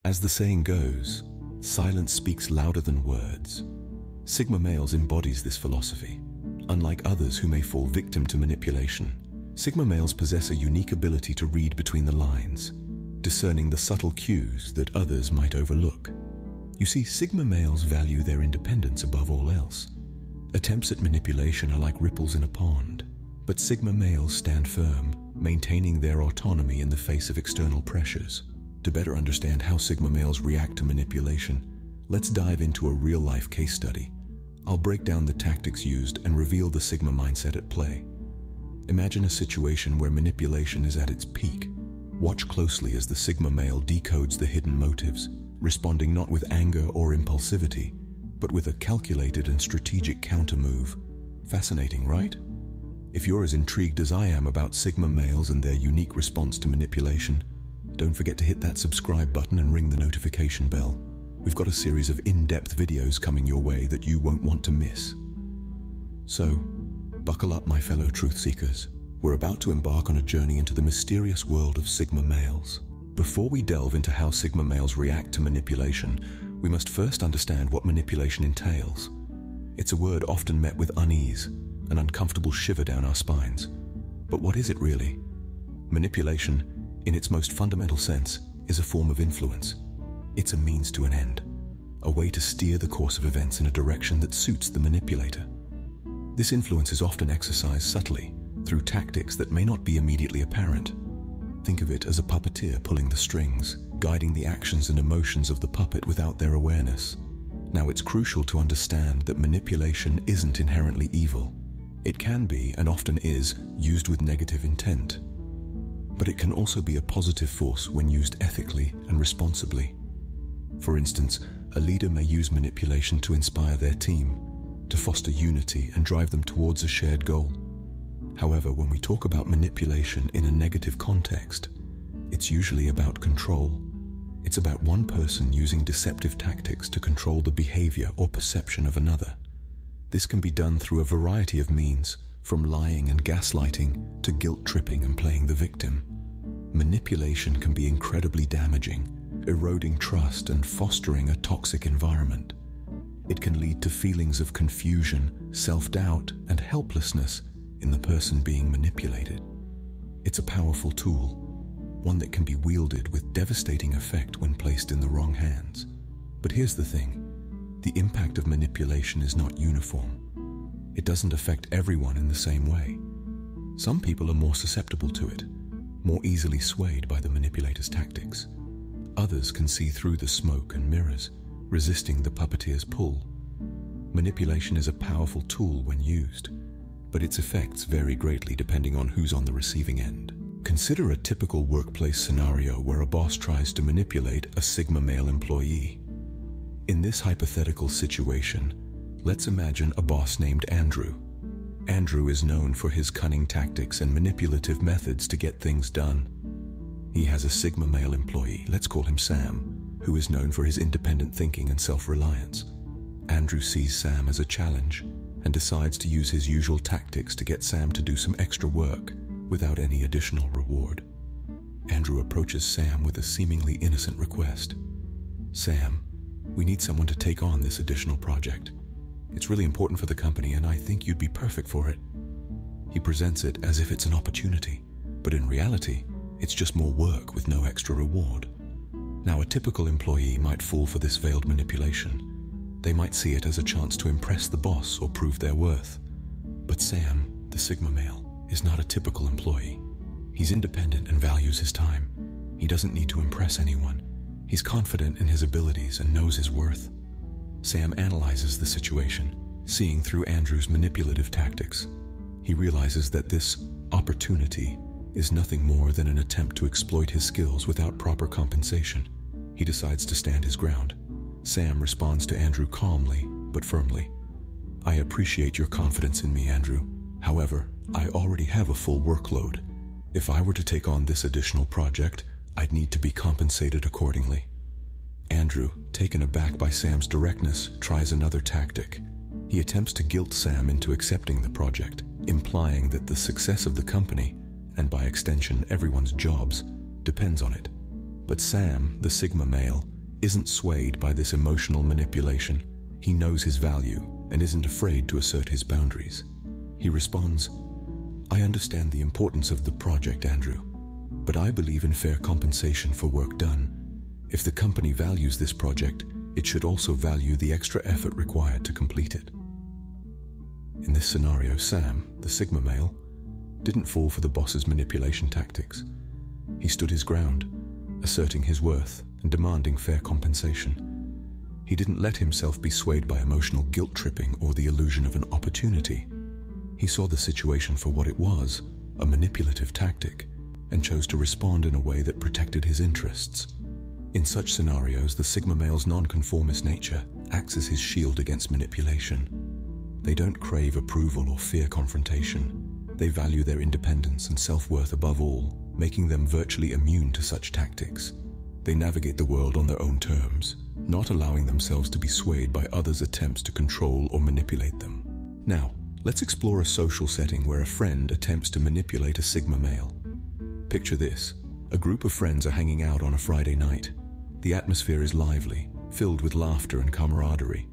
As the saying goes, silence speaks louder than words. Sigma males embodies this philosophy. Unlike others who may fall victim to manipulation, Sigma males possess a unique ability to read between the lines, discerning the subtle cues that others might overlook. You see, Sigma males value their independence above all else. Attempts at manipulation are like ripples in a pond, but Sigma males stand firm, maintaining their autonomy in the face of external pressures. To better understand how Sigma males react to manipulation, let's dive into a real-life case study. I'll break down the tactics used and reveal the Sigma mindset at play. Imagine a situation where manipulation is at its peak. Watch closely as the Sigma male decodes the hidden motives, responding not with anger or impulsivity, but with a calculated and strategic countermove. Fascinating, right? If you're as intrigued as I am about Sigma males and their unique response to manipulation, don't forget to hit that subscribe button and ring the notification bell. We've got a series of in-depth videos coming your way that you won't want to miss. So, buckle up, my fellow truth seekers. We're about to embark on a journey into the mysterious world of Sigma males. Before we delve into how Sigma males react to manipulation, we must first understand what manipulation entails. It's a word often met with unease, an uncomfortable shiver down our spines. But what is it really? Manipulation, in its most fundamental sense, is a form of influence. It's a means to an end, a way to steer the course of events in a direction that suits the manipulator. This influence is often exercised subtly, through tactics that may not be immediately apparent. Think of it as a puppeteer pulling the strings, guiding the actions and emotions of the puppet without their awareness. Now, it's crucial to understand that manipulation isn't inherently evil. It can be, and often is, used with negative intent. But it can also be a positive force when used ethically and responsibly. For instance, a leader may use manipulation to inspire their team, to foster unity and drive them towards a shared goal. However, when we talk about manipulation in a negative context, it's usually about control. It's about one person using deceptive tactics to control the behavior or perception of another. This can be done through a variety of means, from lying and gaslighting to guilt-tripping and playing the victim. Manipulation can be incredibly damaging, eroding trust and fostering a toxic environment. It can lead to feelings of confusion, self-doubt, and helplessness in the person being manipulated. It's a powerful tool, one that can be wielded with devastating effect when placed in the wrong hands. But here's the thing, the impact of manipulation is not uniform. It doesn't affect everyone in the same way. Some people are more susceptible to it, more easily swayed by the manipulator's tactics. Others can see through the smoke and mirrors, resisting the puppeteer's pull. Manipulation is a powerful tool when used, but its effects vary greatly depending on who's on the receiving end. Consider a typical workplace scenario where a boss tries to manipulate a Sigma male employee. In this hypothetical situation, let's imagine a boss named Andrew. Andrew is known for his cunning tactics and manipulative methods to get things done. He has a Sigma male employee, let's call him Sam, who is known for his independent thinking and self-reliance. Andrew sees Sam as a challenge and decides to use his usual tactics to get Sam to do some extra work without any additional reward. Andrew approaches Sam with a seemingly innocent request. "Sam, we need someone to take on this additional project. It's really important for the company and I think you'd be perfect for it." He presents it as if it's an opportunity, but in reality, it's just more work with no extra reward. Now, a typical employee might fall for this veiled manipulation. They might see it as a chance to impress the boss or prove their worth. But Sam, the Sigma male, is not a typical employee. He's independent and values his time. He doesn't need to impress anyone. He's confident in his abilities and knows his worth. Sam analyzes the situation, seeing through Andrew's manipulative tactics. He realizes that this opportunity is nothing more than an attempt to exploit his skills without proper compensation. He decides to stand his ground. Sam responds to Andrew calmly but firmly. "I appreciate your confidence in me, Andrew. However, I already have a full workload. If I were to take on this additional project, I'd need to be compensated accordingly." Andrew, taken aback by Sam's directness, tries another tactic. He attempts to guilt Sam into accepting the project, implying that the success of the company, and by extension everyone's jobs, depends on it. But Sam, the Sigma male, isn't swayed by this emotional manipulation. He knows his value and isn't afraid to assert his boundaries. He responds, "I understand the importance of the project, Andrew, but I believe in fair compensation for work done. If the company values this project, it should also value the extra effort required to complete it." In this scenario, Sam, the Sigma male, didn't fall for the boss's manipulation tactics. He stood his ground, asserting his worth and demanding fair compensation. He didn't let himself be swayed by emotional guilt-tripping or the illusion of an opportunity. He saw the situation for what it was, a manipulative tactic, and chose to respond in a way that protected his interests. In such scenarios, the Sigma male's nonconformist nature acts as his shield against manipulation. They don't crave approval or fear confrontation. They value their independence and self-worth above all, making them virtually immune to such tactics. They navigate the world on their own terms, not allowing themselves to be swayed by others' attempts to control or manipulate them. Now, let's explore a social setting where a friend attempts to manipulate a Sigma male. Picture this. A group of friends are hanging out on a Friday night. The atmosphere is lively, filled with laughter and camaraderie.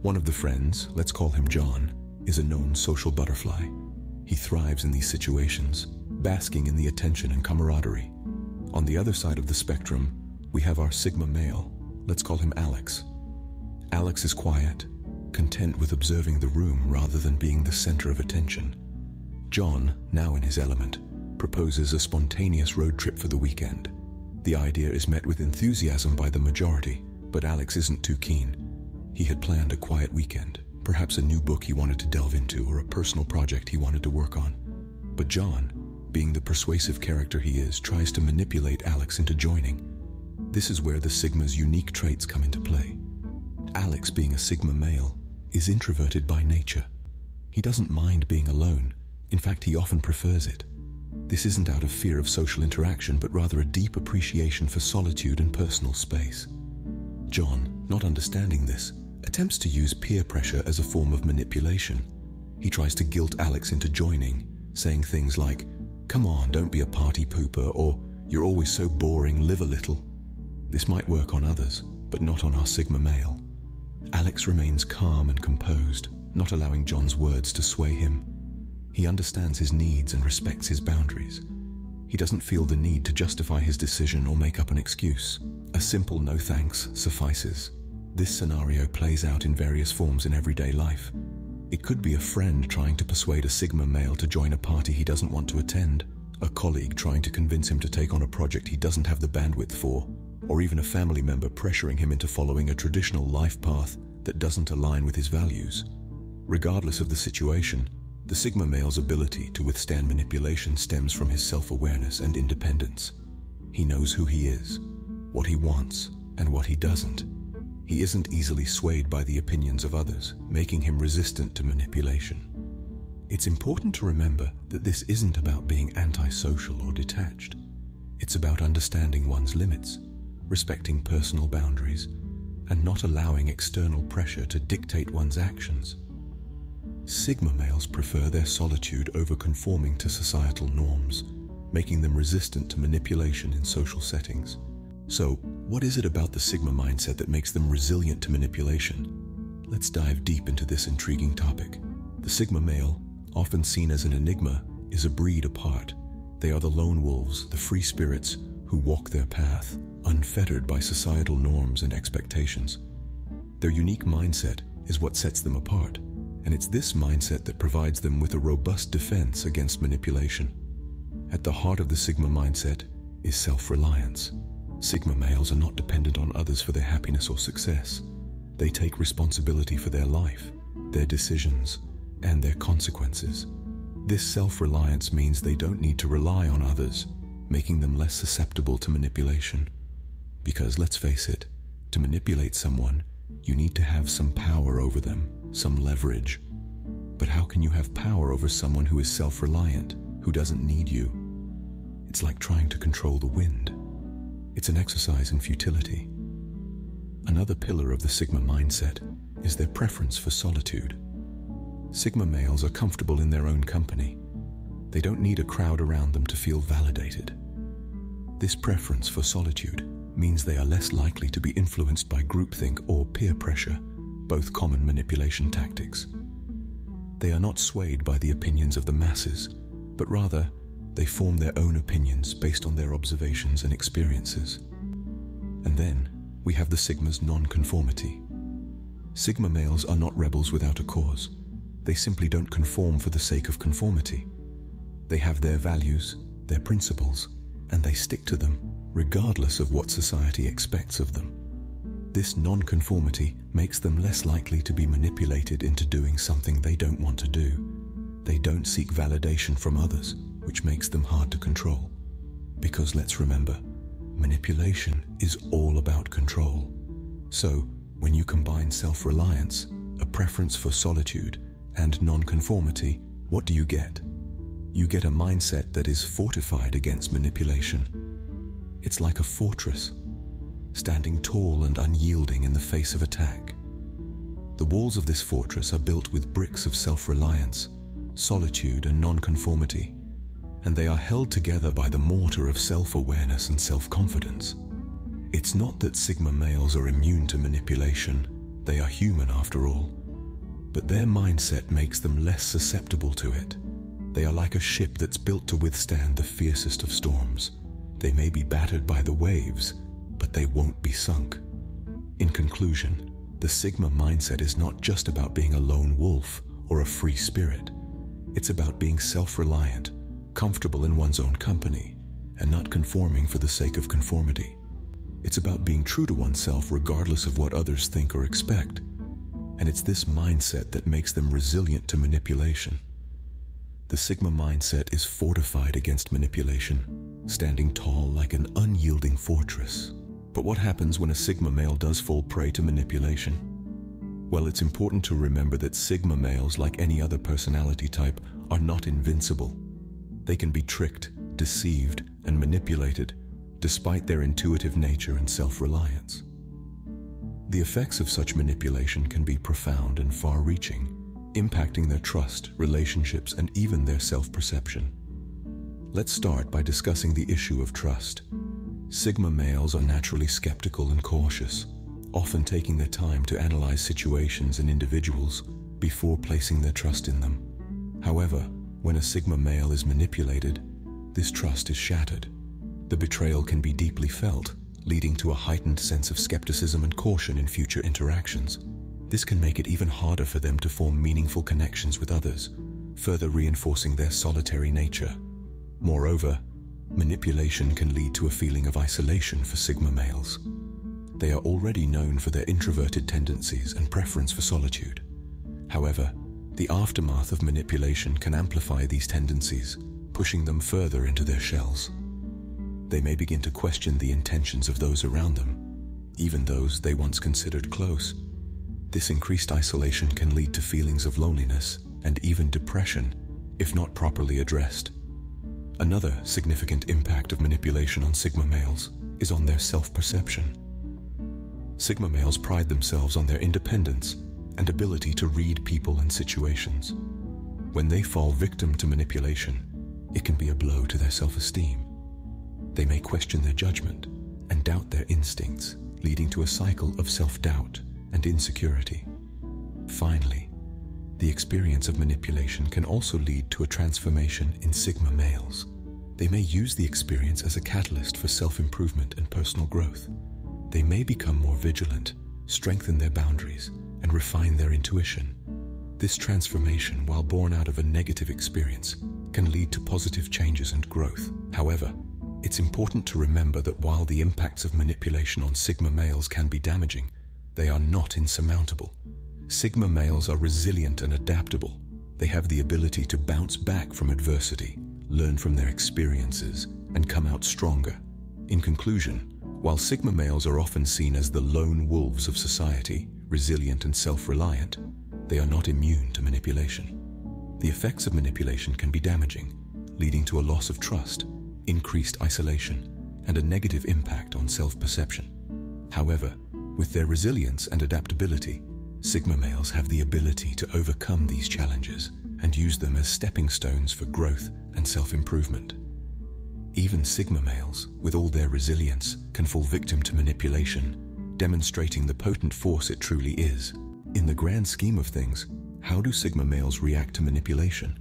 One of the friends, let's call him John, is a known social butterfly. He thrives in these situations, basking in the attention and camaraderie. On the other side of the spectrum, we have our Sigma male. Let's call him Alex. Alex is quiet, content with observing the room rather than being the center of attention. John, now in his element, proposes a spontaneous road trip for the weekend. The idea is met with enthusiasm by the majority, but Alex isn't too keen. He had planned a quiet weekend, perhaps a new book he wanted to delve into or a personal project he wanted to work on. But John, being the persuasive character he is, tries to manipulate Alex into joining. This is where the Sigma's unique traits come into play. Alex, being a Sigma male, is introverted by nature. He doesn't mind being alone. In fact, he often prefers it. This isn't out of fear of social interaction, but rather a deep appreciation for solitude and personal space. John, not understanding this, attempts to use peer pressure as a form of manipulation. He tries to guilt Alex into joining, saying things like, "Come on, don't be a party pooper," or "You're always so boring, live a little." This might work on others, but not on our Sigma male. Alex remains calm and composed, not allowing John's words to sway him. He understands his needs and respects his boundaries. He doesn't feel the need to justify his decision or make up an excuse. A simple "no thanks" suffices. This scenario plays out in various forms in everyday life. It could be a friend trying to persuade a Sigma male to join a party he doesn't want to attend, a colleague trying to convince him to take on a project he doesn't have the bandwidth for, or even a family member pressuring him into following a traditional life path that doesn't align with his values. Regardless of the situation, the Sigma male's ability to withstand manipulation stems from his self-awareness and independence. He knows who he is, what he wants, and what he doesn't. He isn't easily swayed by the opinions of others, making him resistant to manipulation. It's important to remember that this isn't about being antisocial or detached. It's about understanding one's limits, respecting personal boundaries, and not allowing external pressure to dictate one's actions. Sigma males prefer their solitude over conforming to societal norms, making them resistant to manipulation in social settings. So, what is it about the Sigma mindset that makes them resilient to manipulation? Let's dive deep into this intriguing topic. The Sigma male, often seen as an enigma, is a breed apart. They are the lone wolves, the free spirits, who walk their path, unfettered by societal norms and expectations. Their unique mindset is what sets them apart, and it's this mindset that provides them with a robust defense against manipulation. At the heart of the Sigma mindset is self-reliance. Sigma males are not dependent on others for their happiness or success. They take responsibility for their life, their decisions, and their consequences. This self-reliance means they don't need to rely on others, making them less susceptible to manipulation. Because let's face it, to manipulate someone, you need to have some power over them, some leverage. But how can you have power over someone who is self-reliant, who doesn't need you? It's like trying to control the wind. It's an exercise in futility. Another pillar of the Sigma mindset is their preference for solitude. Sigma males are comfortable in their own company. They don't need a crowd around them to feel validated. This preference for solitude means they are less likely to be influenced by groupthink or peer pressure, both common manipulation tactics. They are not swayed by the opinions of the masses, but rather they form their own opinions based on their observations and experiences. And then we have the Sigma's non-conformity. Sigma males are not rebels without a cause. They simply don't conform for the sake of conformity. They have their values, their principles, and they stick to them, regardless of what society expects of them. This non-conformity makes them less likely to be manipulated into doing something they don't want to do. They don't seek validation from others, which makes them hard to control. Because let's remember, manipulation is all about control. So, when you combine self-reliance, a preference for solitude, and non-conformity, what do you get? You get a mindset that is fortified against manipulation. It's like a fortress, standing tall and unyielding in the face of attack. The walls of this fortress are built with bricks of self-reliance, solitude and non-conformity, and they are held together by the mortar of self-awareness and self-confidence. It's not that Sigma males are immune to manipulation. They are human after all. But their mindset makes them less susceptible to it. They are like a ship that's built to withstand the fiercest of storms. They may be battered by the waves, but they won't be sunk. In conclusion, the Sigma mindset is not just about being a lone wolf or a free spirit. It's about being self-reliant, comfortable in one's own company, and not conforming for the sake of conformity. It's about being true to oneself regardless of what others think or expect. And it's this mindset that makes them resilient to manipulation. The Sigma mindset is fortified against manipulation, standing tall like an unyielding fortress. But what happens when a Sigma male does fall prey to manipulation? Well, it's important to remember that Sigma males, like any other personality type, are not invincible. They can be tricked, deceived, and manipulated, despite their intuitive nature and self-reliance. The effects of such manipulation can be profound and far-reaching, impacting their trust, relationships, and even their self-perception. Let's start by discussing the issue of trust. Sigma males are naturally skeptical and cautious, often taking their time to analyze situations and individuals before placing their trust in them. However, when a Sigma male is manipulated, this trust is shattered. The betrayal can be deeply felt, leading to a heightened sense of skepticism and caution in future interactions. This can make it even harder for them to form meaningful connections with others, further reinforcing their solitary nature. Moreover, manipulation can lead to a feeling of isolation for Sigma males. They are already known for their introverted tendencies and preference for solitude. However, the aftermath of manipulation can amplify these tendencies, pushing them further into their shells. They may begin to question the intentions of those around them, even those they once considered close. This increased isolation can lead to feelings of loneliness and even depression, if not properly addressed. Another significant impact of manipulation on Sigma males is on their self-perception. Sigma males pride themselves on their independence and ability to read people and situations. When they fall victim to manipulation, it can be a blow to their self-esteem. They may question their judgment and doubt their instincts, leading to a cycle of self-doubt and insecurity. Finally, the experience of manipulation can also lead to a transformation in Sigma males. They may use the experience as a catalyst for self-improvement and personal growth. They may become more vigilant, strengthen their boundaries, and refine their intuition. This transformation, while born out of a negative experience, can lead to positive changes and growth. However, it's important to remember that while the impacts of manipulation on Sigma males can be damaging, they are not insurmountable. Sigma males are resilient and adaptable. They have the ability to bounce back from adversity, learn from their experiences, and come out stronger. In conclusion, while Sigma males are often seen as the lone wolves of society, resilient and self-reliant, they are not immune to manipulation. The effects of manipulation can be damaging, leading to a loss of trust, increased isolation, and a negative impact on self-perception. However, with their resilience and adaptability, Sigma males have the ability to overcome these challenges and use them as stepping stones for growth and self-improvement. Even Sigma males, with all their resilience, can fall victim to manipulation, demonstrating the potent force it truly is. In the grand scheme of things, how do Sigma males react to manipulation?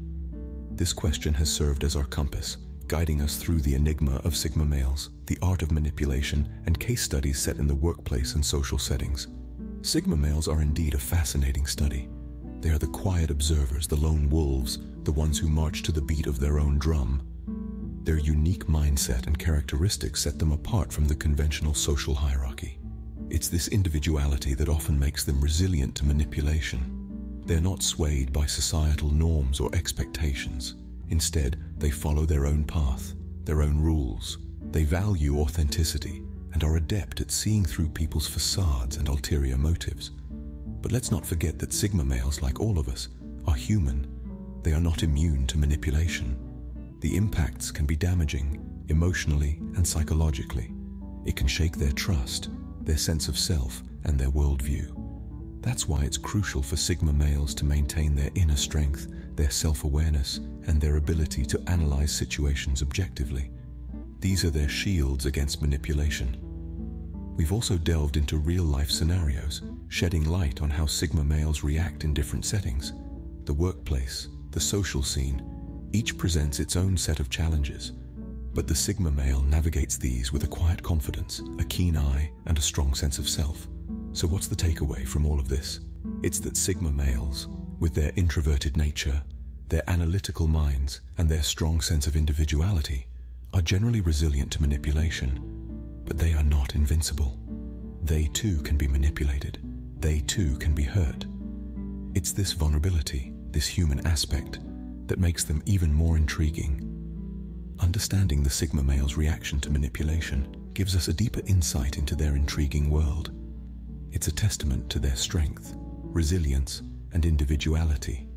This question has served as our compass, guiding us through the enigma of Sigma males, the art of manipulation, and case studies set in the workplace and social settings. Sigma males are indeed a fascinating study. They are the quiet observers, the lone wolves, the ones who march to the beat of their own drum. Their unique mindset and characteristics set them apart from the conventional social hierarchy. It's this individuality that often makes them resilient to manipulation. They're not swayed by societal norms or expectations. Instead, they follow their own path, their own rules. They value authenticity and are adept at seeing through people's facades and ulterior motives. But let's not forget that Sigma males, like all of us, are human. They are not immune to manipulation. The impacts can be damaging, emotionally and psychologically. It can shake their trust, their sense of self, and their worldview. That's why it's crucial for Sigma males to maintain their inner strength, their self-awareness, and their ability to analyze situations objectively. These are their shields against manipulation. We've also delved into real-life scenarios, shedding light on how Sigma males react in different settings. The workplace, the social scene, each presents its own set of challenges. But the Sigma male navigates these with a quiet confidence, a keen eye, and a strong sense of self. So what's the takeaway from all of this? It's that Sigma males, with their introverted nature, their analytical minds, and their strong sense of individuality, are generally resilient to manipulation. But they are not invincible. They too can be manipulated. They too can be hurt. It's this vulnerability, this human aspect, that makes them even more intriguing. Understanding the Sigma male's reaction to manipulation gives us a deeper insight into their intriguing world. It's a testament to their strength, resilience, and individuality.